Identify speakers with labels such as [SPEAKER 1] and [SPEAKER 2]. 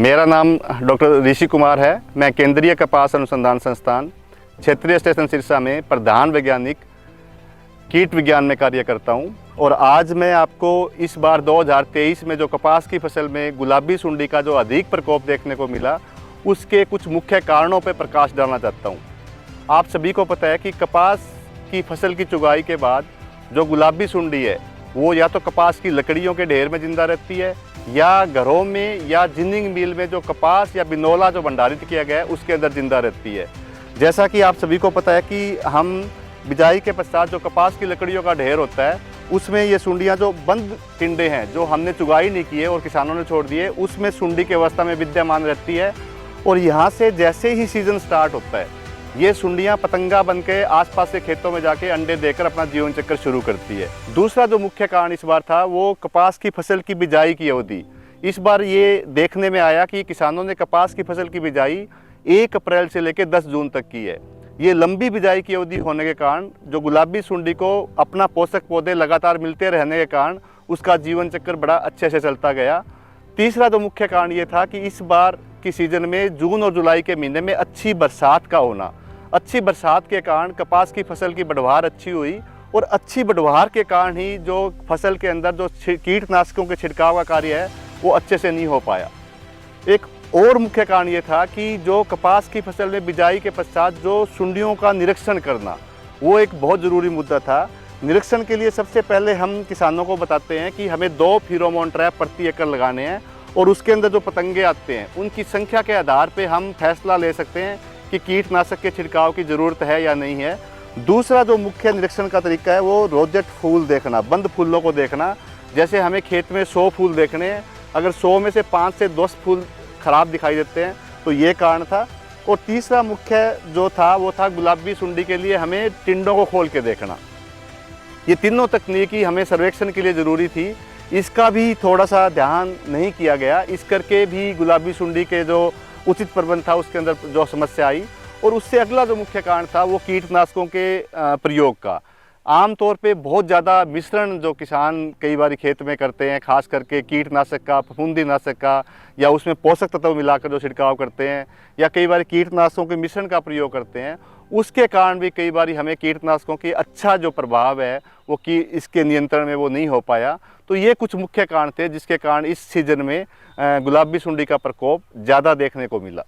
[SPEAKER 1] मेरा नाम डॉक्टर ऋषि कुमार है। मैं केंद्रीय कपास अनुसंधान संस्थान क्षेत्रीय स्टेशन सिरसा में प्रधान वैज्ञानिक कीट विज्ञान में कार्य करता हूं। और आज मैं आपको इस बार 2023 में जो कपास की फसल में गुलाबी सुंडी का जो अधिक प्रकोप देखने को मिला, उसके कुछ मुख्य कारणों पर प्रकाश डालना चाहता हूं। आप सभी को पता है कि कपास की फसल की चुगाई के बाद जो गुलाबी सुंडी है वो या तो कपास की लकड़ियों के ढेर में जिंदा रहती है या घरों में या जिनिंग मिल में जो कपास या बिनोला जो भंडारित किया गया है उसके अंदर जिंदा रहती है। जैसा कि आप सभी को पता है कि हम बिजाई के पश्चात जो कपास की लकड़ियों का ढेर होता है उसमें ये सुंडियाँ जो बंद टिंडे हैं जो हमने चुगाई नहीं किए और किसानों ने छोड़ दिए, उसमें सुंडी की अवस्था में विद्यमान रहती है। और यहाँ से जैसे ही सीजन स्टार्ट होता है ये सुंडियाँ पतंगा बन के आसपास के खेतों में जाके अंडे देकर अपना जीवन चक्र शुरू करती है। दूसरा जो मुख्य कारण इस बार था वो कपास की फसल की बिजाई की अवधि। इस बार ये देखने में आया कि किसानों ने कपास की फसल की बिजाई 1 अप्रैल से लेकर 10 जून तक की है। ये लंबी बिजाई की अवधि होने के कारण जो गुलाबी सुंडी को अपना पोषक पौधे लगातार मिलते रहने के कारण उसका जीवन चक्र बड़ा अच्छे से चलता गया। तीसरा जो मुख्य कारण ये था कि इस बार की सीजन में जून और जुलाई के महीने में अच्छी बरसात का होना, अच्छी बरसात के कारण कपास की फसल की बढ़वार अच्छी हुई और अच्छी बढ़वार के कारण ही जो फसल के अंदर जो कीटनाशकों के छिड़काव का कार्य है वो अच्छे से नहीं हो पाया। एक और मुख्य कारण ये था कि जो कपास की फसल में बिजाई के पश्चात जो सुंडियों का निरीक्षण करना वो एक बहुत ज़रूरी मुद्दा था। निरीक्षण के लिए सबसे पहले हम किसानों को बताते हैं कि हमें 2 फेरोमोन ट्रैप प्रति एकड़ लगाने हैं और उसके अंदर जो पतंगे आते हैं उनकी संख्या के आधार पे हम फैसला ले सकते हैं कि कीटनाशक के छिड़काव की ज़रूरत है या नहीं है। दूसरा जो मुख्य निरीक्षण का तरीका है वो रोजेट फूल देखना, बंद फूलों को देखना। जैसे हमें खेत में 100 फूल देखने हैं, अगर 100 में से 5 से 10 फूल खराब दिखाई देते हैं तो ये कारण था। और तीसरा मुख्य जो था वो था गुलाबी सुंडी के लिए हमें टिंडों को खोल के देखना। ये तीनों तकनीकी हमें सर्वेक्षण के लिए ज़रूरी थी, इसका भी थोड़ा सा ध्यान नहीं किया गया। इस करके भी गुलाबी सुंडी के जो उचित प्रबंध था उसके अंदर जो समस्या आई। और उससे अगला जो मुख्य कारण था वो कीटनाशकों के प्रयोग का। आमतौर पे बहुत ज़्यादा मिश्रण जो किसान कई बार खेत में करते हैं, खास करके कीटनाशक का, फफूंदीनाशक का, या उसमें पोषक तत्व मिलाकर जो छिड़काव करते हैं या कई बार कीटनाशकों के मिश्रण का प्रयोग करते हैं, उसके कारण भी कई बार हमें कीटनाशकों की अच्छा जो प्रभाव है वो कि इसके नियंत्रण में वो नहीं हो पाया। तो ये कुछ मुख्य कारण थे जिसके कारण इस सीजन में गुलाबी सुंडी का प्रकोप ज़्यादा देखने को मिला।